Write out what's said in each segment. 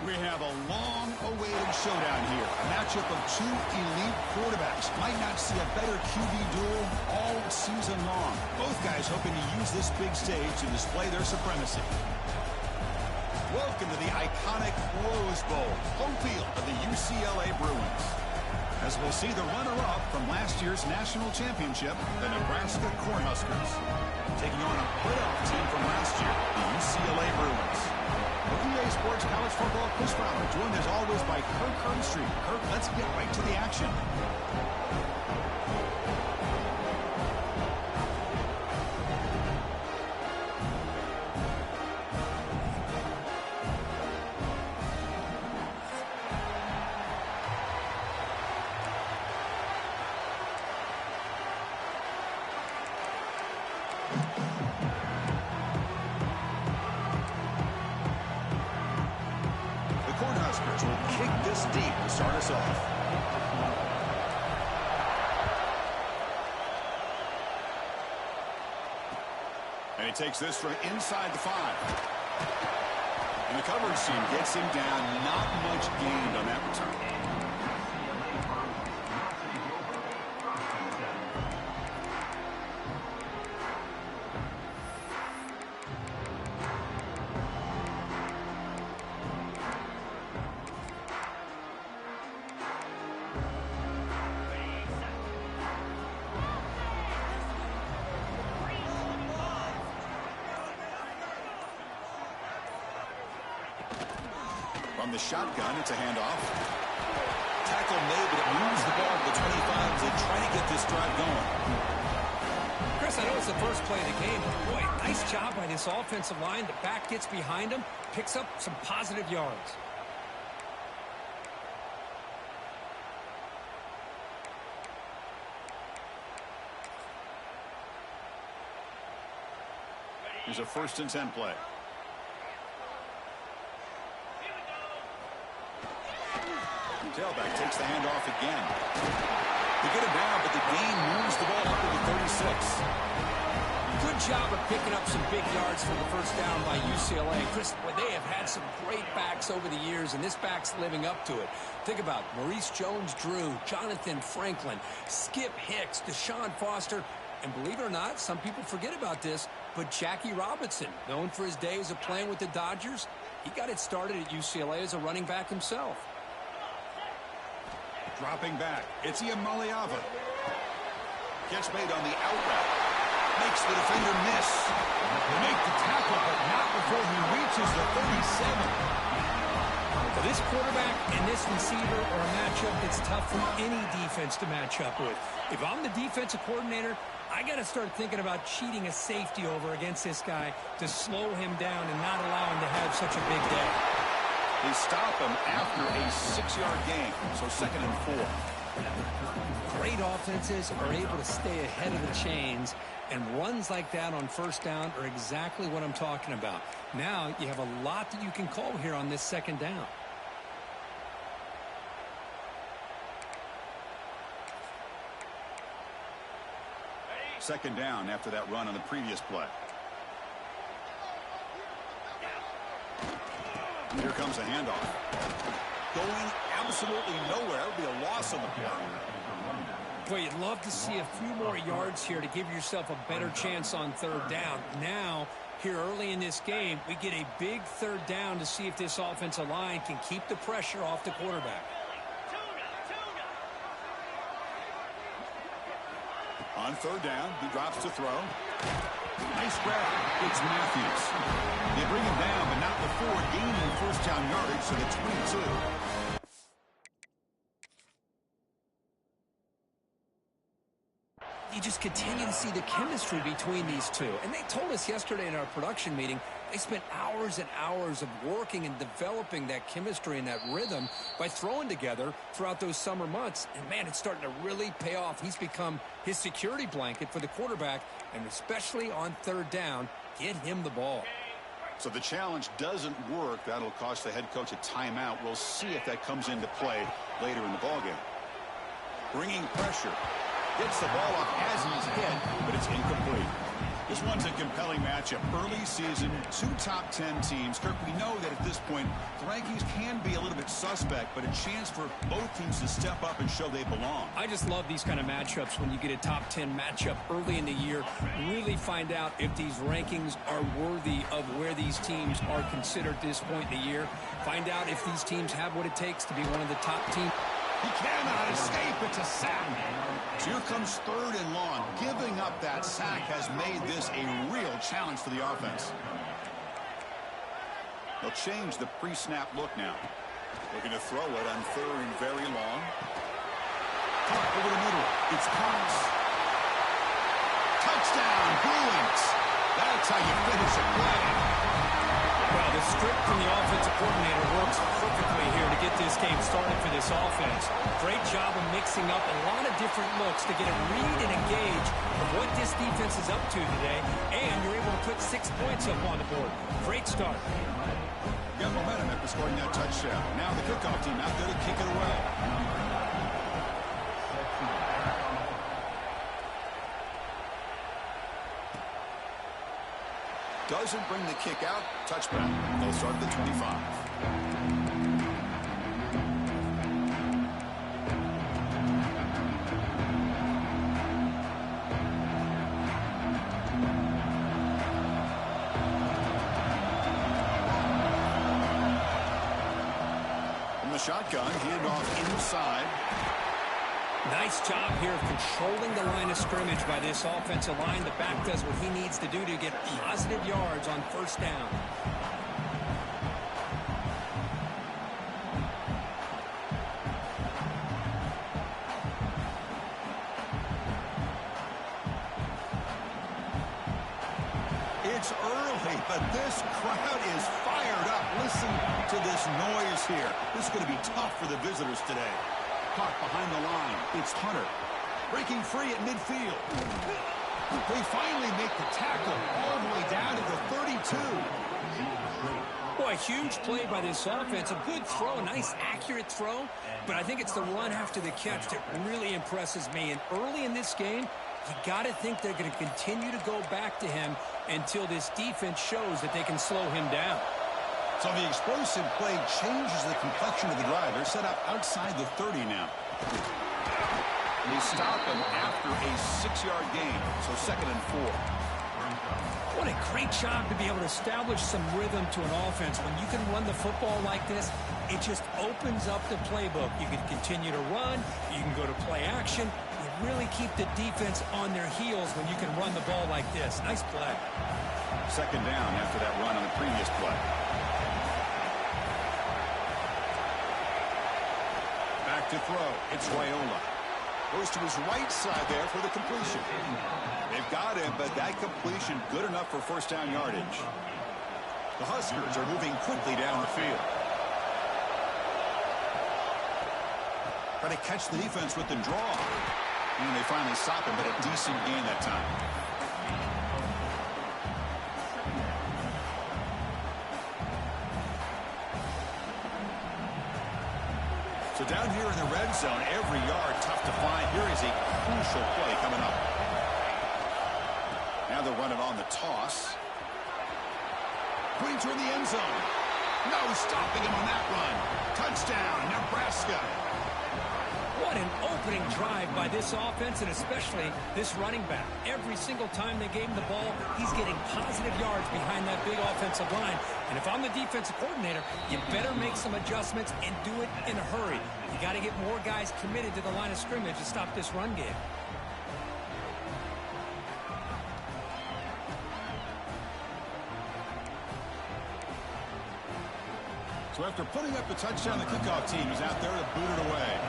We have a long-awaited showdown here. A matchup of two elite quarterbacks. Might not see a better QB duel all season long. Both guys hoping to use this big stage to display their supremacy. Welcome to the iconic Rose Bowl, home field of the UCLA Bruins. As we'll see the runner-up from last year's national championship, the Nebraska Cornhuskers, taking on a playoff team from last year, the UCLA Bruins. The EA Sports College Football Quiz Fowler, joined as always by Kirk Herbstreit. Kirk, let's get right to the action. Cornhuskers will kick this deep to start us off. And he takes this from inside the 5. And the coverage team gets him down. Not much gained on that return. From the shotgun, it's a handoff. Tackle made, but it moves the ball to the 25 to try to get this drive going. Chris, I know it's the first play of the game, but boy, nice job by this offensive line. The back gets behind him, picks up some positive yards. Here's a 1st and 10 play. Tailback takes the handoff again. They get him down, but the gain moves the ball up to the 36. Good job of picking up some big yards for the first down by UCLA. Chris, they have had some great backs over the years, and this back's living up to it. Think about Maurice Jones-Drew, Jonathan Franklin, Skip Hicks, Deshaun Foster, and believe it or not, some people forget about this, but Jackie Robinson, known for his days of playing with the Dodgers, he got it started at UCLA as a running back himself. Dropping back, it's Iamaleava. Catch made on the out route. Makes the defender miss. Make the tackle, but not before he reaches the 37. Well, this quarterback and this receiver are a matchup that's tough for any defense to match up with. If I'm the defensive coordinator, I got to start thinking about cheating a safety over against this guy to slow him down and not allow him to have such a big day. They stop him after a 6-yard gain, so 2nd and 4. Great offenses are able to stay ahead of the chains, and runs like that on 1st down are exactly what I'm talking about. Now you have a lot that you can call here on this 2nd down. Second down after that run on the previous play. Here comes a handoff. Going absolutely nowhere. It would be a loss on the play. Boy, you'd love to see a few more yards here to give yourself a better chance on 3rd down. Now, here early in this game, we get a big 3rd down to see if this offensive line can keep the pressure off the quarterback. On 3rd down, he drops to throw. Nice grab. It's Matthews. They bring him down, but not before gaining 1st down yardage to the 22. You just continue to see the chemistry between these two. And they told us yesterday in our production meeting, they spent hours and hours of working and developing that chemistry and that rhythm by throwing together throughout those summer months. And, man, it's starting to really pay off. He's become his security blanket for the quarterback, and especially on 3rd down, get him the ball. So the challenge doesn't work. That'll cost the head coach a timeout. We'll see if that comes into play later in the ballgame. Bringing pressure. Gets the ball up as he's hit, but it's incomplete. This one's a compelling matchup. Early season, 2 top 10 teams. Kirk, we know that at this point, the rankings can be a little bit suspect, but a chance for both teams to step up and show they belong. I just love these kind of matchups when you get a top 10 matchup early in the year. Really find out if these rankings are worthy of where these teams are considered at this point in the year. Find out if these teams have what it takes to be one of the top teams. He cannot escape. It's a sack. So here comes 3rd and long. Giving up that sack has made this a real challenge for the offense. They'll change the pre-snap look now. Looking to throw it on 3rd and very long. Caught over the middle. It's Cox. Touchdown, Bruins. That's how you finish a play. Well, the script from the offensive coordinator works perfectly here to get this game started for this offense. Great job of mixing up a lot of different looks to get a read and a gauge of what this defense is up to today, and you're able to put 6 points up on the board. Great start. Got momentum after scoring that touchdown. Now the kickoff team out there to kick it away. Doesn't bring the kick out. Touchback. They'll start at the 25. From the shotgun, handed off inside. Nice job here of controlling the line of scrimmage by this offensive line. The back does what he needs to do to get positive yards on 1st down. It's early, but this crowd is fired up. Listen to this noise here. This is going to be tough for the visitors today. Caught behind the line. It's Hunter. Breaking free at midfield. They finally make the tackle all the way down to the 32. Boy, huge play by this offense. A good throw, a nice accurate throw. But I think it's the run after the catch that really impresses me. And early in this game, you got to think they're going to continue to go back to him until this defense shows that they can slow him down. So the explosive play changes the complexion of the drive. They're set up outside the 30 now. They stop him after a 6-yard gain. So 2nd and 4. What a great job to be able to establish some rhythm to an offense. When you can run the football like this, it just opens up the playbook. You can continue to run. You can go to play action. You really keep the defense on their heels when you can run the ball like this. Nice play. 2nd down after that run on the previous play. Back to throw. It's Raiola. Goes to his right side there for the completion. They've got him, but that completion good enough for 1st down yardage. The Huskers are moving quickly down the field. Try to catch the defense with the draw. And they finally stop him, but a decent gain that time. So down here in the red zone, every yard tough to find. Here is a crucial play coming up. Now they'll run it on the toss. Going toward the end zone. No stopping him on that run. Touchdown, Nebraska. What an opening drive by this offense, and especially this running back. Every single time they gave him the ball, he's getting positive yards behind that big offensive line. And if I'm the defensive coordinator, you better make some adjustments and do it in a hurry. You got to get more guys committed to the line of scrimmage to stop this run game. So after putting up the touchdown, the kickoff team is out there to boot it away.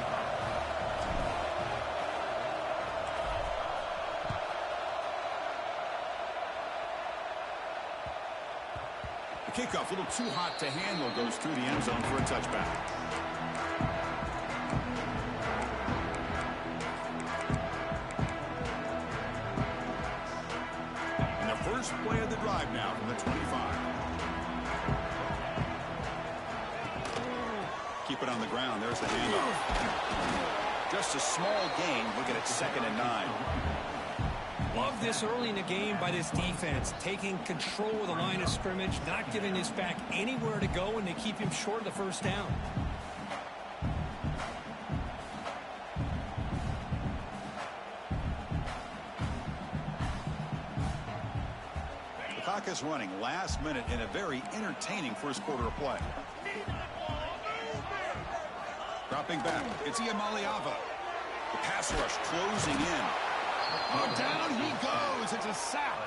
The kickoff, a little too hot to handle, goes through the end zone for a touchback. And the first play of the drive now from the 25. Keep it on the ground. There's the handoff. Just a small gain. Looking at 2nd and 9. Love this early in the game by this defense, taking control of the line of scrimmage, not giving this back anywhere to go, and they keep him short of the first down. The clock is running last minute in a very entertaining first quarter of play. Dropping back, it's Iamaleava. The pass rush closing in. Oh, down he goes. It's a sack.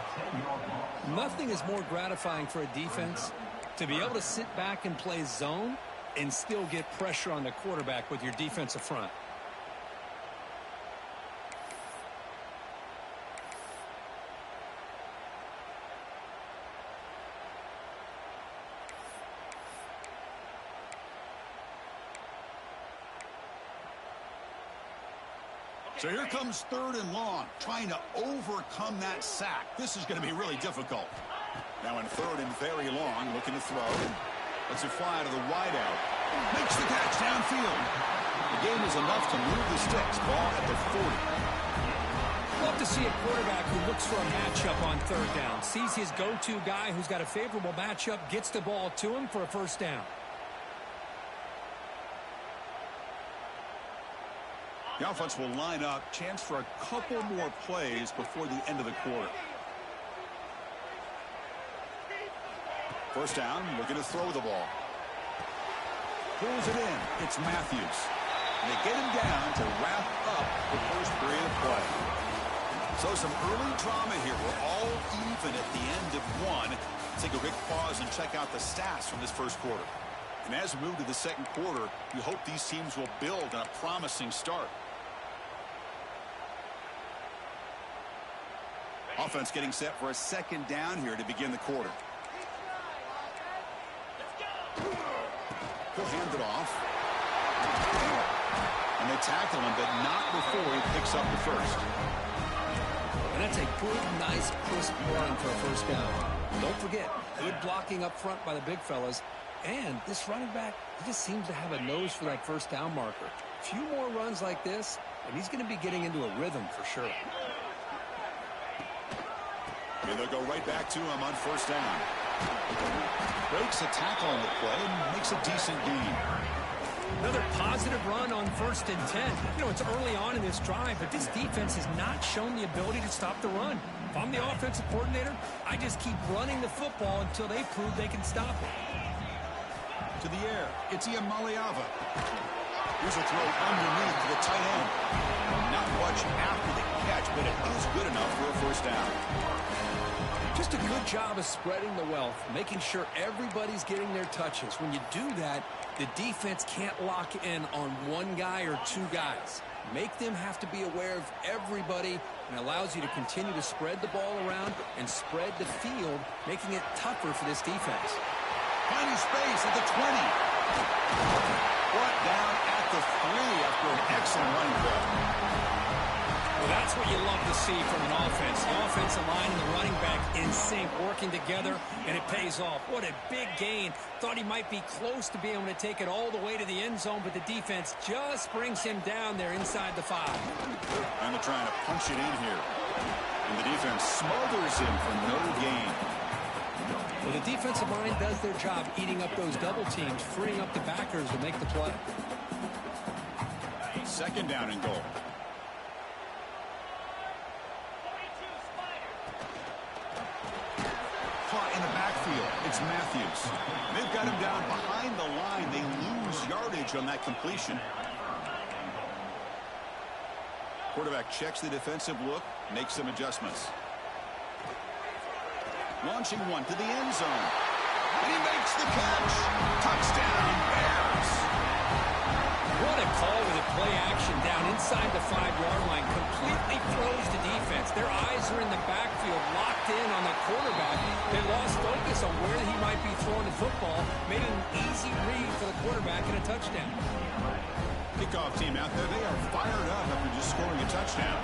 Nothing is more gratifying for a defense to be able to sit back and play zone and still get pressure on the quarterback with your defensive front. So here comes 3rd and long, trying to overcome that sack. This is going to be really difficult. Now in 3rd and very long, looking to throw. Lets it fly to the wideout. Makes the catch downfield. The game is enough to move the sticks. Ball at the 40. Love to see a quarterback who looks for a matchup on 3rd down. Sees his go-to guy who's got a favorable matchup, gets the ball to him for a first down. The offense will line up. Chance for a couple more plays before the end of the quarter. First down, looking to throw the ball. Pulls it in. It's Matthews. And they get him down to wrap up the first period of play. So some early drama here. We're all even at the end of one. Take a quick pause and check out the stats from this first quarter. And as we move to the second quarter, you hope these teams will build on a promising start. Offense getting set for a second down here to begin the quarter. He'll hand it off. And they tackle him, but not before he picks up the first. And that's a good, nice, crisp run for a first down. Don't forget, good blocking up front by the big fellas. And this running back, he just seems to have a nose for that first down marker. A few more runs like this, and he's going to be getting into a rhythm for sure. And they'll go right back to him on first down. Breaks a tackle on the play and makes a decent gain. Another positive run on 1st and 10. You know, it's early on in this drive, but this defense has not shown the ability to stop the run. If I'm the offensive coordinator, I just keep running the football until they prove they can stop it. To the air, it's Iamaleava. Here's a throw underneath to the tight end. Not much after the catch, but it is good enough for a first down. Just a good job of spreading the wealth, making sure everybody's getting their touches. When you do that, the defense can't lock in on one guy or two guys. Make them have to be aware of everybody, and allows you to continue to spread the ball around and spread the field, making it tougher for this defense. Finding space at the 20. Brought down at the 3 after an excellent running play. Well, that's what you love to see from an offense. The offensive line and the running back in sync, working together, and it pays off. What a big gain. Thought he might be close to being able to take it all the way to the end zone, but the defense just brings him down there inside the 5. And they're trying to punch it in here. And the defense smothers him for no gain. Well, the defensive line does their job eating up those double teams, freeing up the backers to make the play. Second down and goal. Caught in the backfield. It's Matthews. They've got him down behind the line. They lose yardage on that completion. Quarterback checks the defensive look, makes some adjustments. Launching one to the end zone. And he makes the catch. Touchdown, Bears. What a call with a play action down inside the 5-yard line. Completely throws the defense. Their eyes are in the backfield, locked in on the quarterback. They lost focus on where he might be throwing the football. Made an easy read for the quarterback and a touchdown. Kickoff team out there, they are fired up after just scoring a touchdown.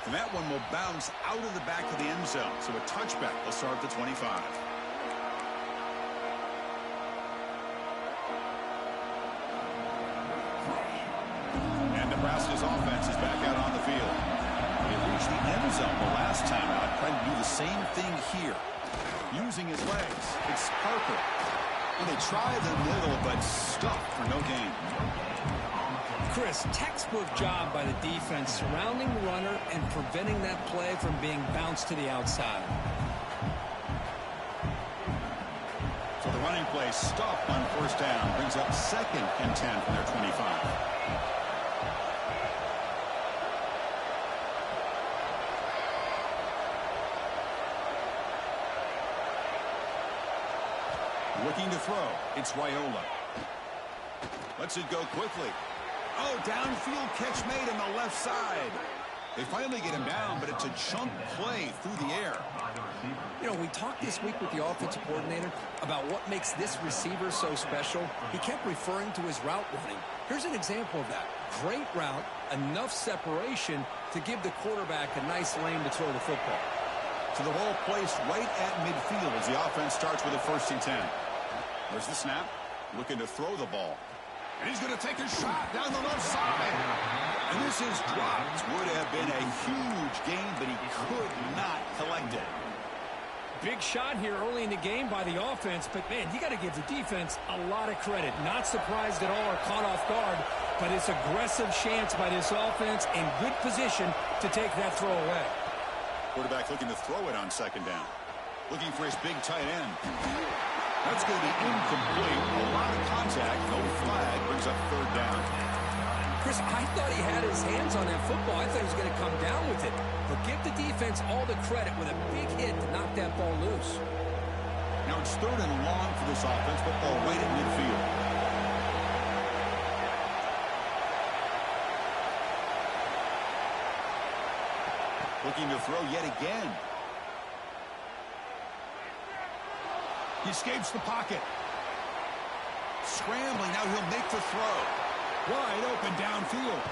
And that one will bounce out of the back of the end zone. So a touchback will start at the 25. Nebraska's offense is back out on the field. He reached the end zone the last time out, trying to do the same thing here. Using his legs, it's Parker. And they try the middle, but stuck for no gain. Chris, textbook job by the defense surrounding the runner and preventing that play from being bounced to the outside. So the running play stopped on first down, brings up 2nd and 10 from their 25. Looking to throw. It's Raiola. Lets it go quickly. Oh, downfield catch made on the left side. They finally get him down, but it's a chunk play through the air. You know, we talked this week with the offensive coordinator about what makes this receiver so special. He kept referring to his route running. Here's an example of that. Great route, enough separation to give the quarterback a nice lane to throw the football. So the ball placed right at midfield as the offense starts with a 1st and 10. There's the snap, looking to throw the ball. And he's going to take a shot down the left side. And this is dropped. Would have been a huge gain, but he could not collect it. Big shot here early in the game by the offense, but, man, you got to give the defense a lot of credit. Not surprised at all or caught off guard, but it's aggressive chance by this offense in good position to take that throw away. Quarterback looking to throw it on 2nd down. Looking for his big tight end. That's going to be incomplete. A lot of contact. No flag. Brings up 3rd down. Chris, I thought he had his hands on that football. I thought he was going to come down with it. But give the defense all the credit with a big hit to knock that ball loose. Now it's 3rd and long for this offense, but ball right at midfield. Looking to throw yet again. He escapes the pocket. Scrambling, now he'll make the throw. Wide open downfield.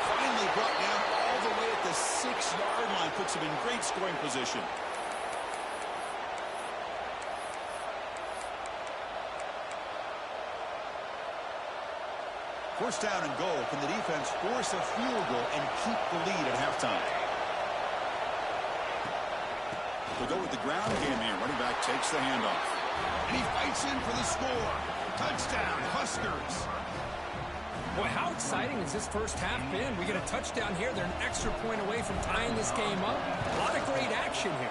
Finally brought down all the way at the 6-yard line. Puts him in great scoring position. First down and goal. Can the defense force a field goal and keep the lead at halftime? They'll go with the ground game here. Running back takes the handoff. And he fights in for the score. Touchdown, Huskers. Boy, how exciting has this first half been? We get a touchdown here. They're an extra point away from tying this game up. A lot of great action here.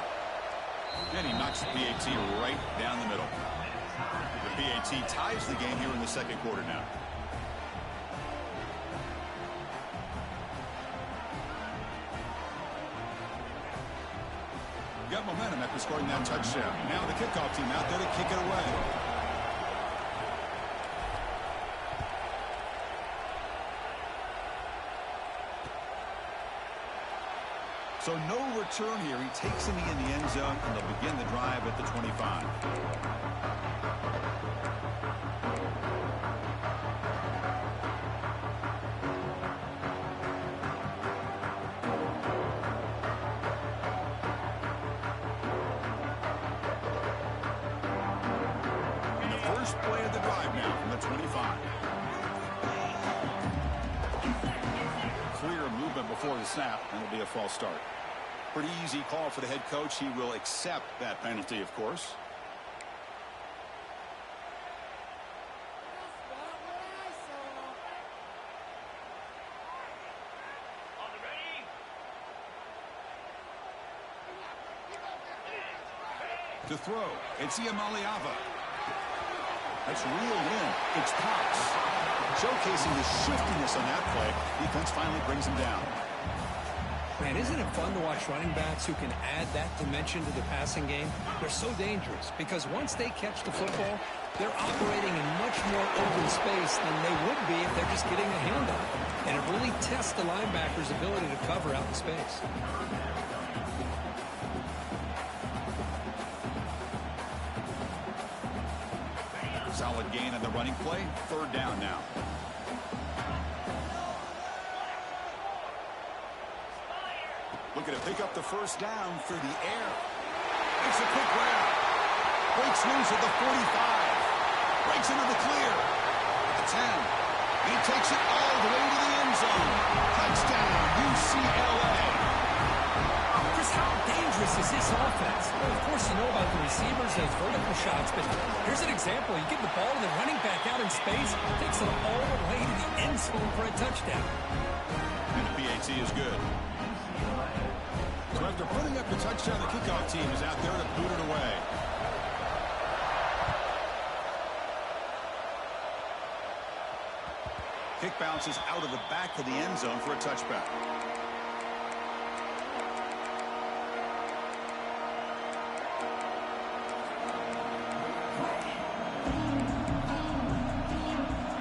And he knocks the PAT right down the middle. The PAT ties the game here in the 2nd quarter now. Got momentum after scoring that touchdown. Now the kickoff team out there to kick it away. So no return here. He takes him in the end zone, and they'll begin the drive at the 25. First play of the drive now from the 25. Clear movement before the snap, and it'll be a false start. Pretty easy call for the head coach. He will accept that penalty, of course. To throw, it's Iamaleava. That's reeled in. It's Cox. Showcasing the shiftiness on that play. Defense finally brings him down. Man, isn't it fun to watch running backs who can add that dimension to the passing game? They're so dangerous because once they catch the football, they're operating in much more open space than they would be if they're just getting a hand on it. And it really tests the linebacker's ability to cover out in space. Solid gain on the running play. 3rd down now. Looking to pick up the first down through the air. Makes a quick grab. Breaks loose at the 45. Breaks into the clear. At the 10. He takes it all the way to the end zone. Touchdown, UCLA. Chris, how dangerous is this offense? Well, of course, you know about the receivers, those vertical shots, but here's an example. You give the ball to the running back out in space, takes it all the way to the end zone for a touchdown. And the PAT is good. So after putting up the touchdown, the kickoff team is out there to boot it away. Kick bounces out of the back of the end zone for a touchback.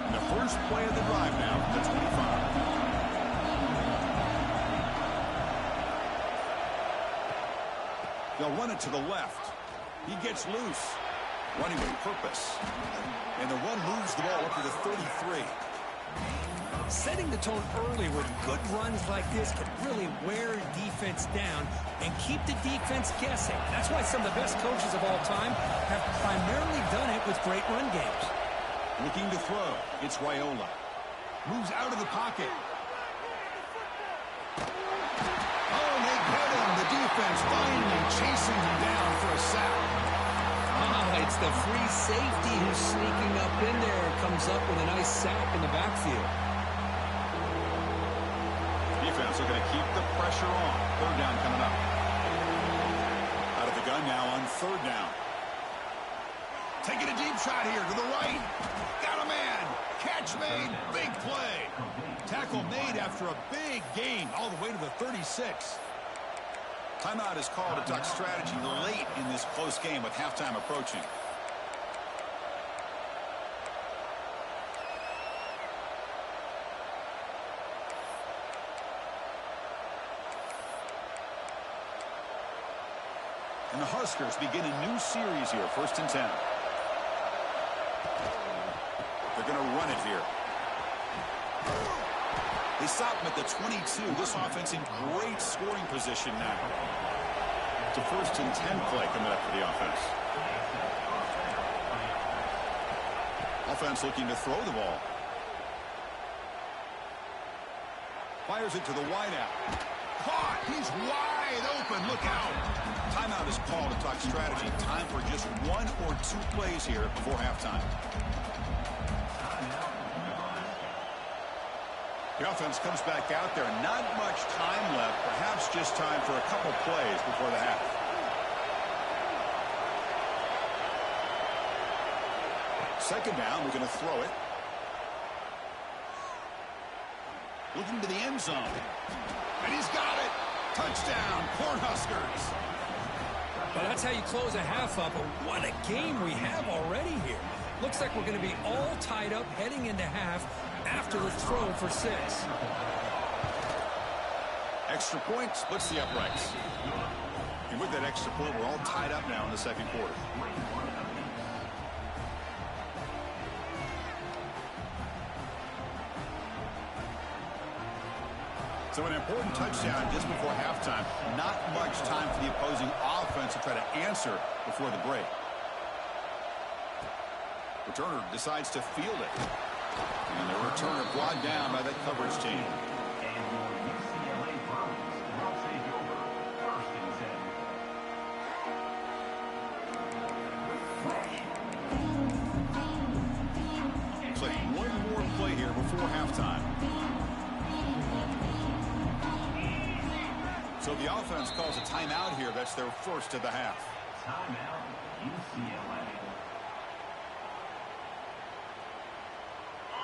And the first play of the drive now from the 25. They'll run it to the left. He gets loose. Running with purpose. And the run moves the ball up to the 33. Setting the tone early with good runs like this can really wear defense down and keep the defense guessing. That's why some of the best coaches of all time have primarily done it with great run games. Looking to throw. It's Raiola. Moves out of the pocket. Oh, and they get him. The defense finally chasing him down for a sack. It's the free safety who's sneaking up in there. Comes up with a nice sack in the backfield. Defense are going to keep the pressure on. Third down coming up. Out of the gun now on third down. Taking a deep shot here to the right. Got a man. Catch made. Big play. Tackle made after a big gain all the way to the 36. Timeout is called to duck strategy late in this close game with halftime approaching. And the Huskers begin a new series here, 1st and 10. They're going to run it here. They stop him at the 22. This offense in great scoring position now. It's a 1st and 10 play coming up for the offense. Offense looking to throw the ball. Fires it to the wideout. Caught. He's wide open. Look out. Timeout is called to talk strategy. Time for just 1 or 2 plays here before halftime. The offense comes back out there. Not much time left. Perhaps just time for a couple plays before the half. Second down. We're going to throw it. Looking to the end zone. And he's got it. Touchdown, Cornhuskers. Well, that's how you close a half up. But what a game we have already here. Looks like we're going to be all tied up heading into half after the throw for 6. Extra point splits the uprights. And with that extra point, we're all tied up now in the second quarter. So an important touchdown just before halftime. Not much time for the opposing offense to try to answer before the break. Returner decides to field it. And the returner brought down by that coverage team. Looks like one more play here before halftime. So the offense calls a timeout here. That's their first of the half. Timeout, UCLA.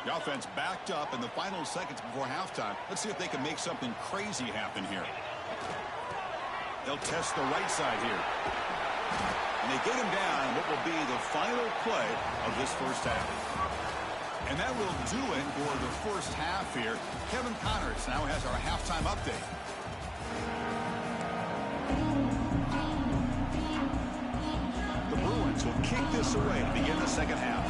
The offense backed up in the final seconds before halftime. Let's see if they can make something crazy happen here. They'll test the right side here. And they get him down in what will be the final play of this first half. And that will do it for the first half here. Kevin Connors now has our halftime update. The Bruins will kick this away to begin the second half.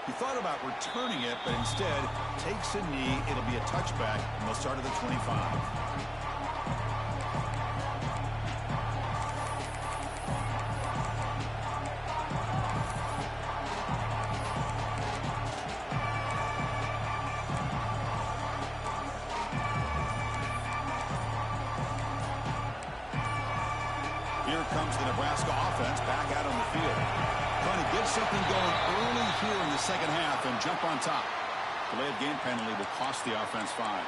He thought about returning it, but instead takes a knee. It'll be a touchback, and they'll start at the 25. Here comes the Nebraska offense back out on the field. Trying to get something going early here in the second half and jump on top. Delayed game penalty will cost the offense 5.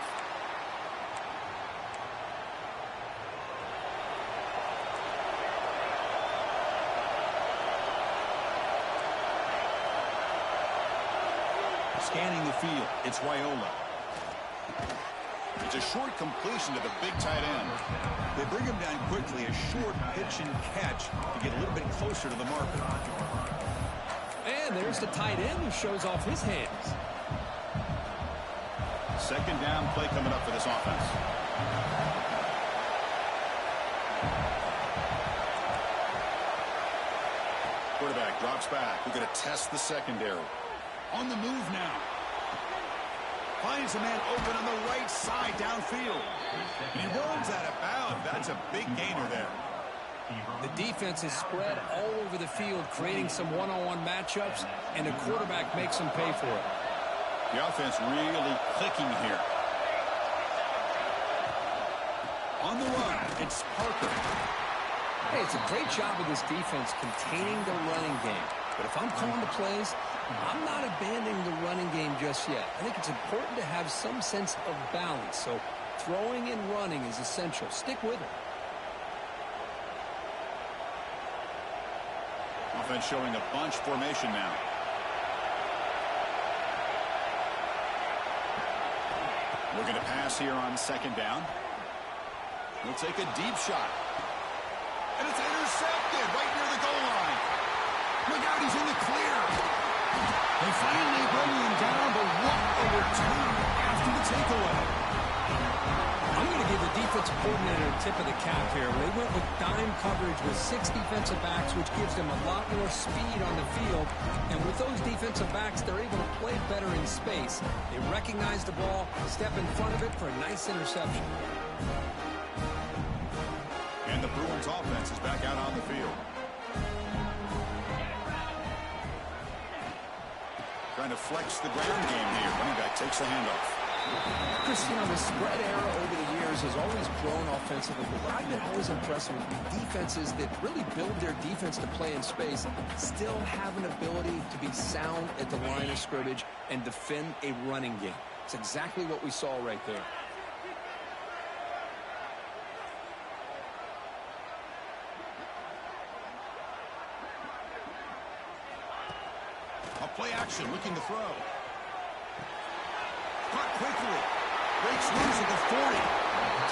Scanning the field, it's Wyola. It's a short completion to the big tight end. They bring him down quickly, a short pitch and catch to get a little bit closer to the marker. And there's the tight end who shows off his hands. Second down play coming up for this offense. Quarterback drops back. We're going to test the secondary. On the move now. Finds a man open on the right side downfield. And he runs out of bounds. That's a big gainer there. The defense is spread all over the field, creating some one-on-one matchups, and the quarterback makes them pay for it. The offense really clicking here. On the run, it's Parker. Hey, it's a great job of this defense containing the running game. But if I'm calling the plays, I'm not abandoning the running game just yet. I think it's important to have some sense of balance. So throwing and running is essential. Stick with it. Offense showing a bunch formation now. Looking to pass here on second down. He'll take a deep shot. And it's intercepted right near the goal line. Look out, he's in the clear. They finally bring him down, but what a return after the takeaway. I'm going to give the defensive coordinator a tip of the cap here. They went with dime coverage with 6 defensive backs, which gives them a lot more speed on the field. And with those defensive backs, they're able to play better in space. They recognize the ball, step in front of it for a nice interception. And the Bruins offense is back out on the field. Trying to flex the ground game here. Running back takes the handoff. Chris, you know, the spread era over the years has always grown offensively, but what I've been always impressed with defenses that really build their defense to play in space still have an ability to be sound at the line of scrimmage and defend a running game. It's exactly what we saw right there. A play action, looking to throw. Caught quickly. Breaks loose at the 40.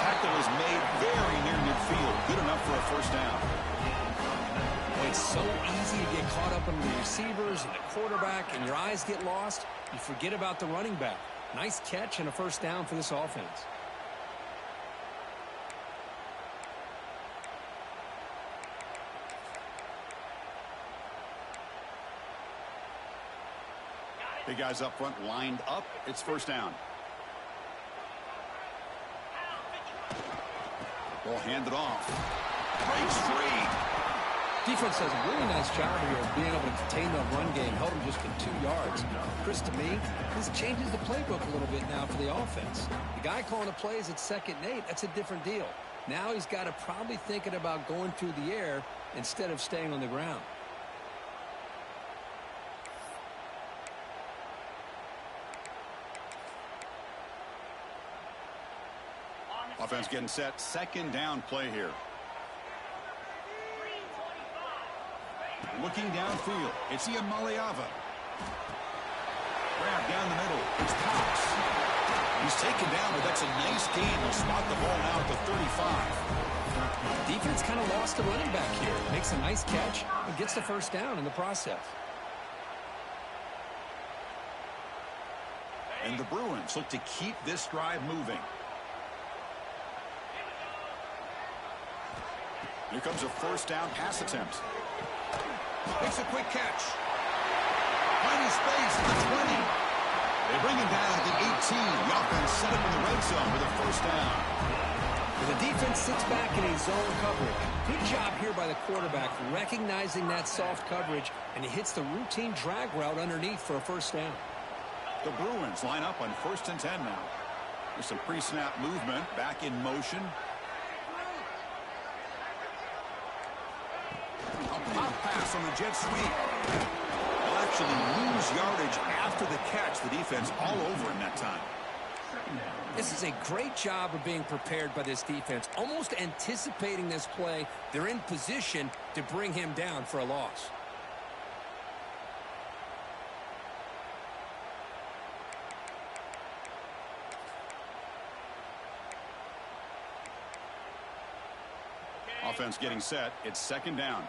Tackle is made very near midfield. Good enough for a first down. Well, it's so easy to get caught up in the receivers and the quarterback, and your eyes get lost. You forget about the running back. Nice catch and a first down for this offense. Big guys up front lined up. It's first down. Ball handed off. Breaks free. Defense does a really nice job here of being able to contain the run game. Held him just to 2 yards. Chris, to me, this changes the playbook a little bit now for the offense. The guy calling the plays at 2nd and 8, that's a different deal. Now he's got to probably thinking about going through the air instead of staying on the ground. Offense getting set. 2nd down play here. Looking downfield. It's Iamaleava. Grab down the middle. It's Cox. He's taken down, but that's a nice gain. They'll spot the ball now at the 35. Defense kind of lost the running back here. Makes a nice catch and gets the first down in the process. And the Bruins look to keep this drive moving. Here comes a first down pass attempt. Makes a quick catch. Finding space at the 20. They bring him down at the 18. The offense set up in the red zone with a first down. And the defense sits back in a zone coverage. Good job here by the quarterback recognizing that soft coverage, and he hits the routine drag route underneath for a first down. The Bruins line up on 1st and 10 now. There's some pre-snap movement back in motion. pass on the jet sweep. They'll actually lose yardage after the catch. The defense all over him that time. This is a great job of being prepared by this defense. Almost anticipating this play, they're in position to bring him down for a loss. Offense getting set. It's second down.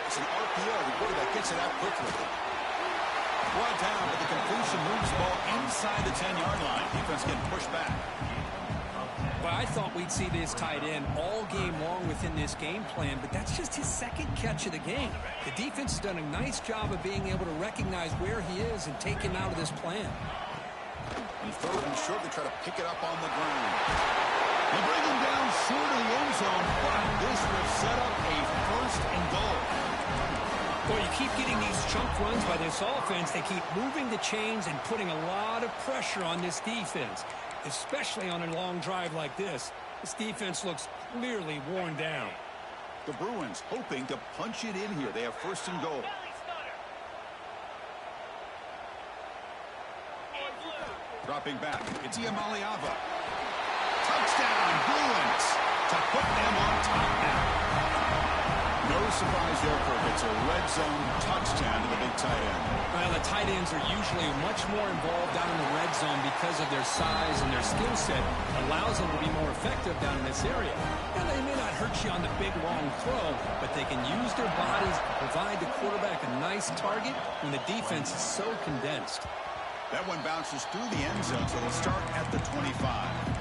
It's an RPO. The quarterback gets it out quickly. Brought down, but the completion moves the ball inside the 10-yard line. Defense getting pushed back. Well, I thought we'd see this tight end all game long within this game plan, but that's just his second catch of the game. The defense has done a nice job of being able to recognize where he is and take him out of this plan. And third and short, they try to pick it up on the ground. They bring him down short of the end zone, but this will set up a first and goal. Boy, you keep getting these chunk runs by this offense. They keep moving the chains and putting a lot of pressure on this defense, especially on a long drive like this. This defense looks clearly worn down. The Bruins hoping to punch it in here. They have first and goal. Dropping back, it's Iamaliava. Touchdown, Bruins, to put them on top now. No surprise there, Kirk. It's a red zone touchdown to the big tight end. Well, the tight ends are usually much more involved down in the red zone because of their size and their skill set. Allows them to be more effective down in this area. Now, they may not hurt you on the big, long throw, but they can use their bodies to provide the quarterback a nice target when the defense is so condensed. That one bounces through the end zone, so they'll start at the 25.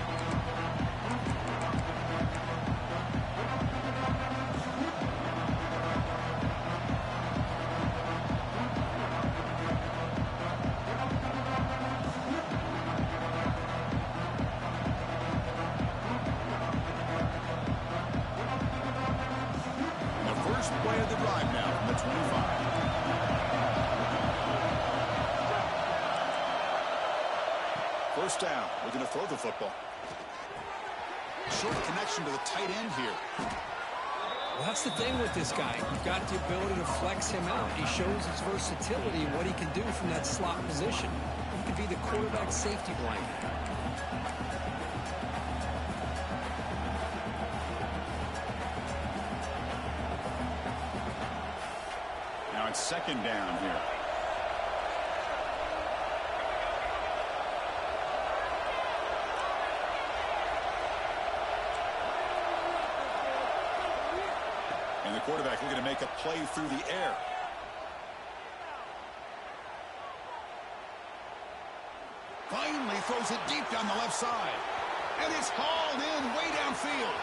Play of the drive now from the 25. First down. We're going to throw the football. Short connection to the tight end here. Well, that's the thing with this guy. You've got the ability to flex him out. He shows his versatility and what he can do from that slot position. He could be the quarterback safety blanket. Now it's second down here. And the quarterback looking to make a play through the air. Finally throws it deep down the left side. And it's hauled in way downfield.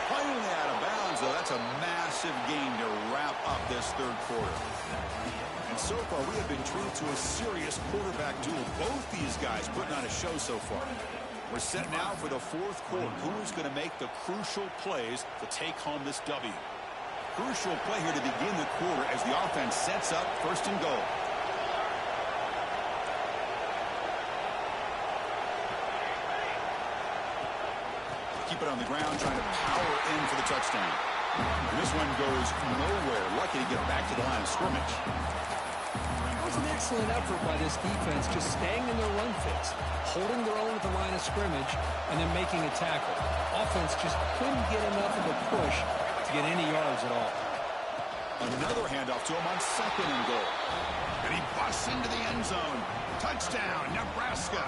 Finally out of bounds, though. That's a massive gain to wrap up this third quarter. And so far, we have been treated to a serious quarterback duel. Both these guys putting on a show so far. We're set now for the fourth quarter. Who's going to make the crucial plays to take home this W? Crucial play here to begin the quarter as the offense sets up first and goal. Keep it on the ground, trying to power in for the touchdown. And this one goes nowhere. Lucky to get back to the line of scrimmage. It was an excellent effort by this defense, just staying in their run fits, holding their own at the line of scrimmage, and then making a tackle. Offense just couldn't get enough of a push to get any yards at all. Another handoff to him on second and goal. And he busts into the end zone. Touchdown, Nebraska.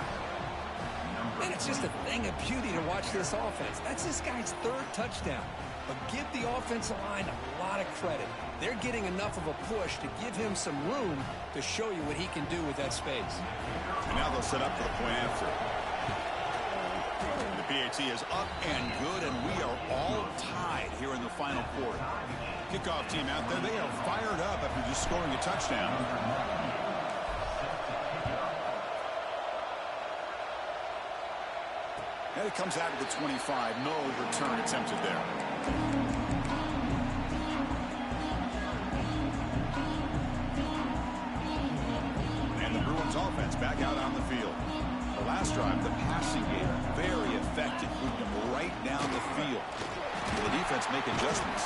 And it's just a thing of beauty to watch this offense. That's this guy's third touchdown. But give the offensive line a lot of credit. They're getting enough of a push to give him some room to show you what he can do with that space. And now they'll set up for the point after. The PAT is up and good, and we are all tied here in the final quarter. Kickoff team out there, they are fired up after just scoring a touchdown. And it comes out of the 25. No return attempted there. And the Bruins offense back out on the field. The last drive, the passing game, very effective, moving them right down the field. The defense make adjustments.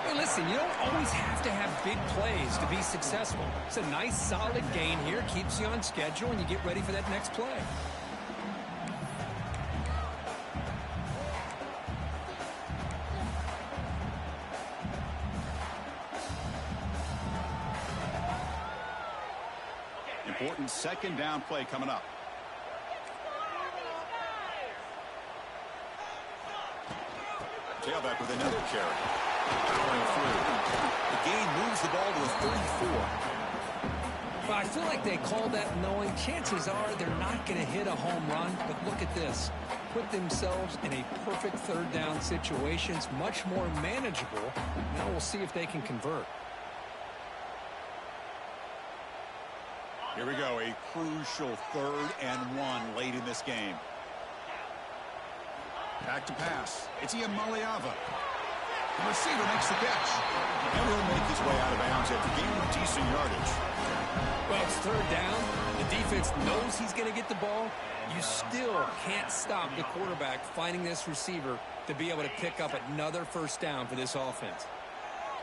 Hey, listen, you don't always have to have big plays to be successful. It's a nice, solid gain here, keeps you on schedule, and you get ready for that next play. Important second down play coming up. Tailback with another carry. Powering through. The gain moves the ball to a 34. Well, I feel like they called that knowing chances are they're not going to hit a home run, but look at this. Put themselves in a perfect third down situation. It's much more manageable. Now we'll see if they can convert. Here we go, a crucial 3rd and 1 late in this game. Back to pass. It's Iamaleava. The receiver makes the catch. And he'll make his way out of bounds after gaining decent yardage. Well, it's 3rd down. The defense knows he's going to get the ball. You still can't stop the quarterback finding this receiver to be able to pick up another 1st down for this offense.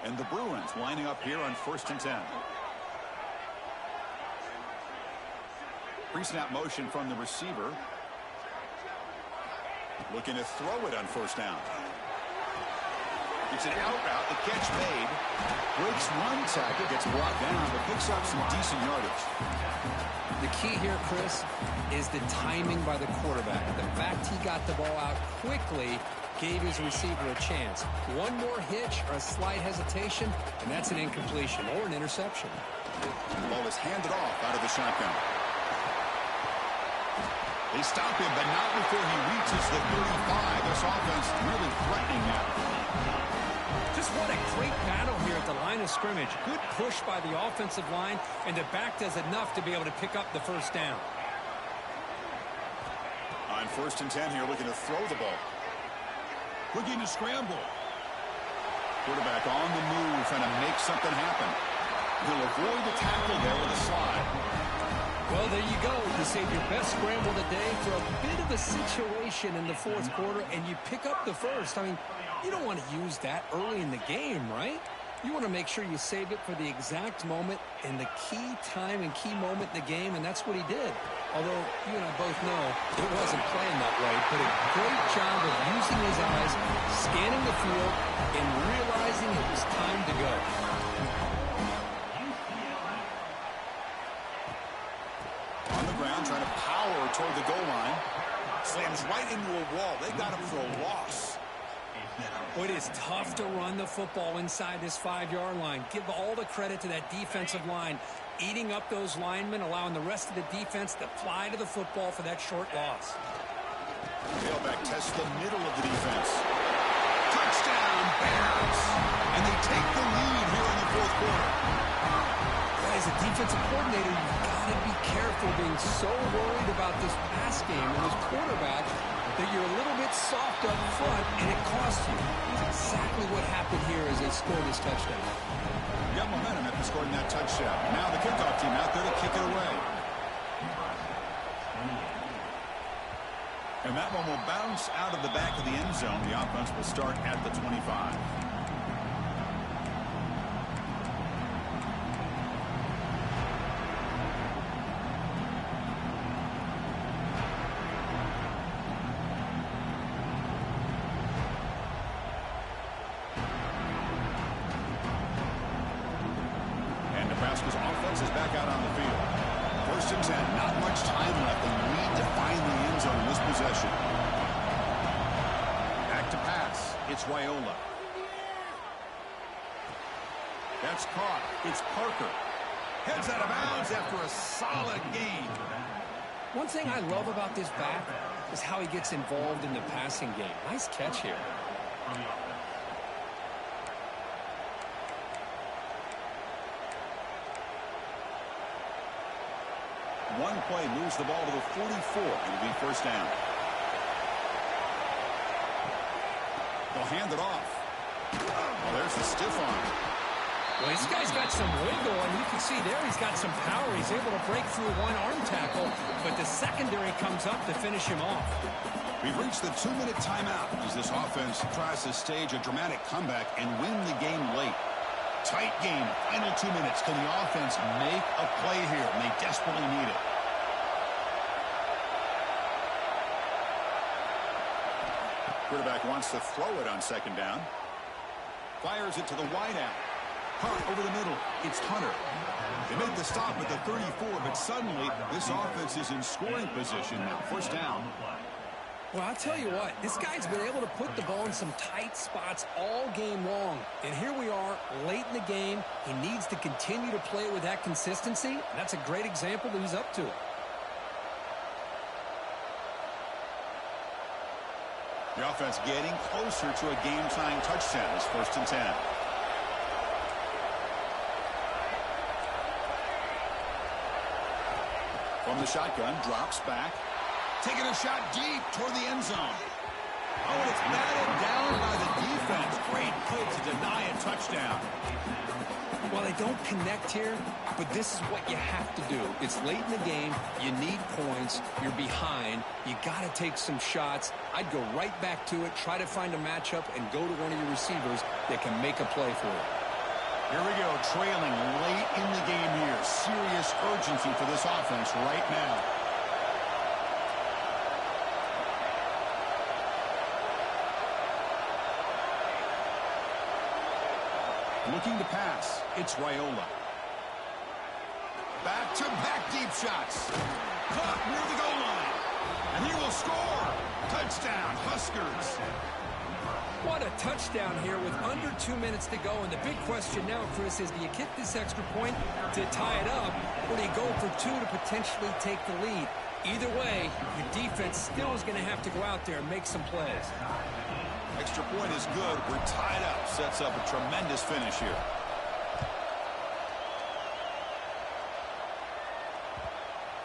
And the Bruins lining up here on 1st and 10. Pre-snap motion from the receiver. Looking to throw it on 1st down. It's an out route. The catch made. Breaks one tackle, gets brought down, but picks up some decent yardage. The key here, Chris, is the timing by the quarterback. The fact he got the ball out quickly gave his receiver a chance. One more hitch or a slight hesitation, and that's an incompletion or an interception. The ball is handed off out of the shotgun. They stop him, but not before he reaches the 35. This offense really threatening now. Just what a great battle here at the line of scrimmage. Good push by the offensive line, and the back does enough to be able to pick up the 1st down. On 1st and 10 here, looking to throw the ball. Looking to scramble. Quarterback on the move, trying to make something happen. He'll avoid the tackle there with a slide. Well, there you go. You save your best scramble today for a bit of a situation in the 4th quarter, and you pick up the 1st. I mean, you don't want to use that early in the game, right? You want to make sure you save it for the exact moment and the key time and key moment in the game, and that's what he did. Although you and I both know it wasn't playing that way, but a great job of using his eyes, scanning the field, and realizing it was time to go. On the ground, trying to power toward the goal line. Slams right into a wall. They got him for a loss. Well, it is tough to run the football inside this 5-yard line. Give all the credit to that defensive line, eating up those linemen, allowing the rest of the defense to fly to the football for that short loss. Tailback tests the middle of the defense. Touchdown, Bears! And they take the lead here in the 4th quarter. As a defensive coordinator, you've got to be careful being so worried about this pass game and this quarterback that you're a little bit soft up front, and it costs you. That's exactly what happened here as they scored this touchdown. You got momentum after scoring that touchdown. Now the kickoff team out there to kick it away. And that one will bounce out of the back of the end zone. The offense will start at the 25. Nebraska's offense is back out on the field. 1st and 10, not much time left. They need to find the end zone in this possession. Back to pass. It's Raiola. That's caught. It's Parker. Heads out of bounds after a solid gain. One thing I love about this back is how he gets involved in the passing game. Nice catch here. One play moves the ball to the 44. It'll be 1st down. They'll hand it off. Well, there's the stiff arm. Well, this guy's got some wiggle, and you can see there he's got some power. He's able to break through one arm tackle, but the secondary comes up to finish him off. We've reached the 2-minute timeout as this offense tries to stage a dramatic comeback and win the game late. Tight game, final 2 minutes. Can the offense make a play here? And they desperately need it. Quarterback wants to throw it on second down. Fires it to the wideout. Hunt over the middle. It's Hunter. They make the stop at the 34, but suddenly this offense is in scoring position. First down. Well, I'll tell you what, this guy's been able to put the ball in some tight spots all game long. And here we are, late in the game. He needs to continue to play with that consistency. That's a great example that he's up to it. The offense getting closer to a game-tying touchdown. It's 1st and 10. From the shotgun, drops back. Taking a shot deep toward the end zone. Oh, and it's batted down by the defense. Great play to deny a touchdown. Well, they don't connect here, but this is what you have to do. It's late in the game. You need points. You're behind. You got to take some shots. I'd go right back to it, try to find a matchup, and go to one of your receivers that can make a play for you. Here we go, trailing late in the game here. Serious urgency for this offense right now. Looking to pass. It's Raiola. Back-to-back deep shots. Caught near the goal line. And he will score. Touchdown, Huskers. What a touchdown here with under 2 minutes to go. And the big question now, Chris, is do you kick this extra point to tie it up, or do you go for 2 to potentially take the lead? Either way, your defense still is going to have to go out there and make some plays. Extra point is good. We're tied up. Sets up a tremendous finish here.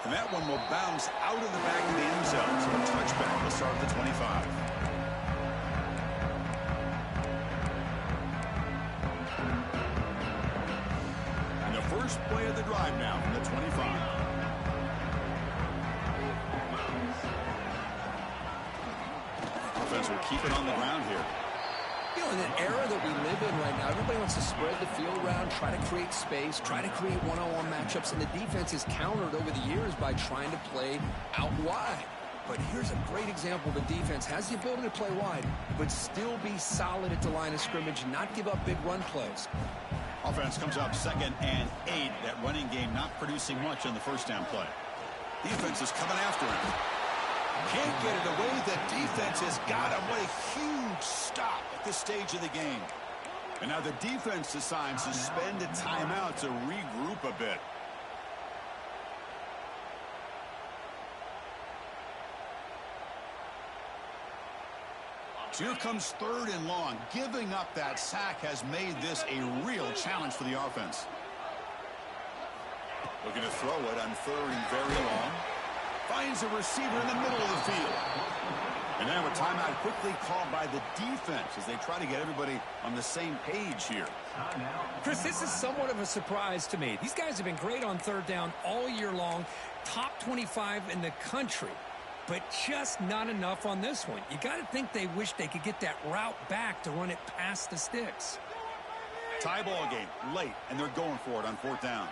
And that one will bounce out of the back of the end zone. So a touchback will start at the 25. And the first play of the drive now from the 25. Offense will keep it on the ground here. You know, in the era that we live in right now, everybody wants to spread the field around, try to create space, try to create one-on-one matchups, and the defense is countered over the years by trying to play out wide. But here's a great example. The defense has the ability to play wide, but still be solid at the line of scrimmage, not give up big run plays. Offense comes up 2nd and 8. That running game not producing much on the first down play. Defense is coming after him. Can't get it away. The defense has got him. What a huge stop at this stage of the game. And now the defense decides to spend a timeout to regroup a bit. So here comes 3rd and long. Giving up that sack has made this a real challenge for the offense. Looking to throw it on 3rd and very long. Finds a receiver in the middle of the field. And now a timeout quickly called by the defense as they try to get everybody on the same page here. Chris, this is somewhat of a surprise to me. These guys have been great on 3rd down all year long. Top 25 in the country. But just not enough on this one. You got to think they wish they could get that route back to run it past the sticks. Tie ball game late, and they're going for it on 4th down.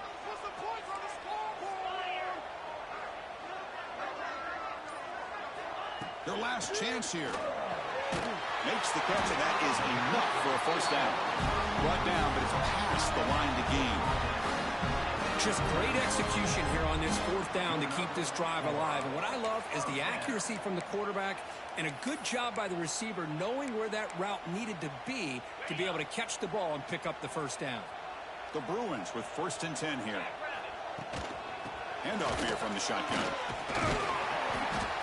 Their last chance here. Makes the catch, and that is enough for a 1st down. Brought down, but it's past the line to gain. Just great execution here on this 4th down to keep this drive alive. And what I love is the accuracy from the quarterback and a good job by the receiver knowing where that route needed to be able to catch the ball and pick up the 1st down. The Bruins with 1st and 10 here. Handoff here from the shotgun.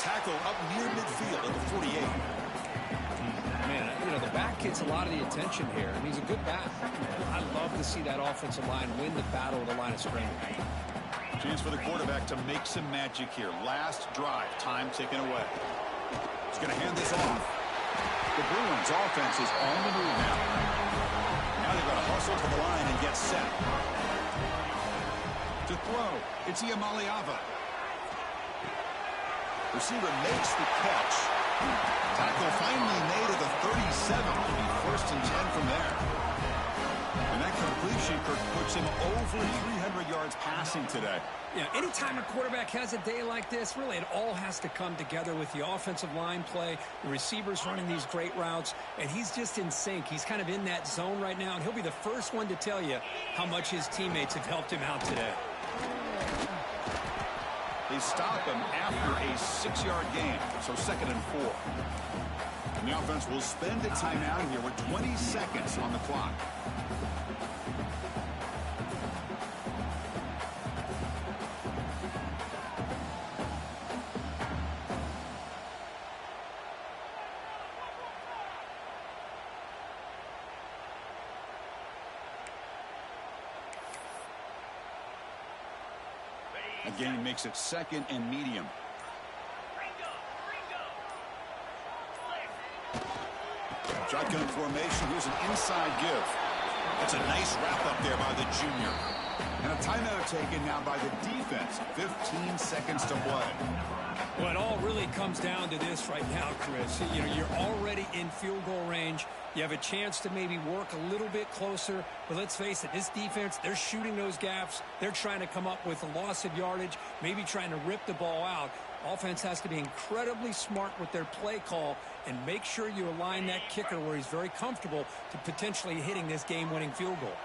Tackle up near midfield at the 48. Man, you know, the back gets a lot of the attention here, and he's a good back. I love to see that offensive line win the battle at the line of scrimmage. Chance for the quarterback to make some magic here. Last drive, time ticking away. He's going to hand this off. The Bruins offense is on the move now. Now Now they're going to hustle to the line and get set. To throw, it's Iamaleava. Receiver makes the catch. Tackle finally made at the 37. It'll be 1st and 10 from there. And that completion puts him over 300 yards passing today. Yeah, anytime a quarterback has a day like this, really it all has to come together with the offensive line play, the receivers running these great routes, and he's just in sync. He's kind of in that zone right now, and he'll be the first one to tell you how much his teammates have helped him out today. They stop him after a 6-yard gain, so 2nd and 4. And the offense will spend a timeout here with 20 seconds on the clock. Again, makes it 2nd and medium. Shotgun formation. Here's an inside give. That's a nice wrap up there by the junior. And a timeout taken now by the defense. 15 seconds to play. Well, it all really comes down to this right now, Chris. You know, you're already in field goal range. You have a chance to maybe work a little bit closer. But let's face it, this defense, they're shooting those gaps. They're trying to come up with a loss of yardage, maybe trying to rip the ball out. Offense has to be incredibly smart with their play call and make sure you align that kicker where he's very comfortable to potentially hitting this game-winning field goal.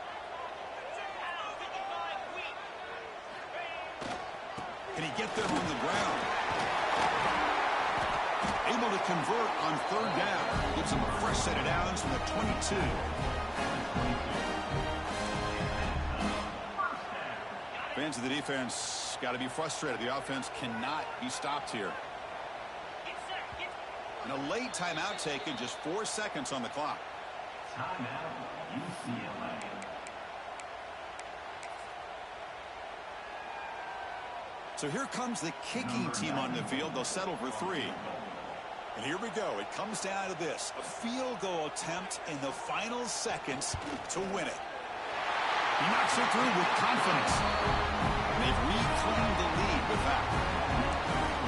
Can he get there on the ground? Able to convert on 3rd down. Gives him a fresh set of downs from the 22. Fans of the defense got to be frustrated. The offense cannot be stopped here. And a late timeout taken, just 4 seconds on the clock. Timeout, UCLA. So here comes the kicking team on the field. They'll settle for 3. And here we go. It comes down to this. A field goal attempt in the final seconds to win it. He knocks it through with confidence. And they've reclaimed the lead with that.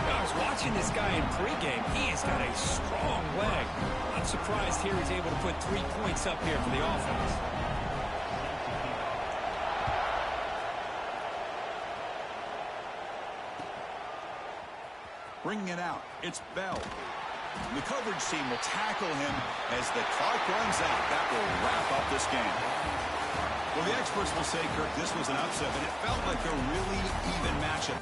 I was watching this guy in pregame. He has got a strong leg. I'm surprised here he's able to put 3 points up here for the offense. Bringing it out, it's Bell. The coverage team will tackle him as the clock runs out. That will wrap up this game. Well, the experts will say, Kirk, this was an upset, but it felt like a really even matchup.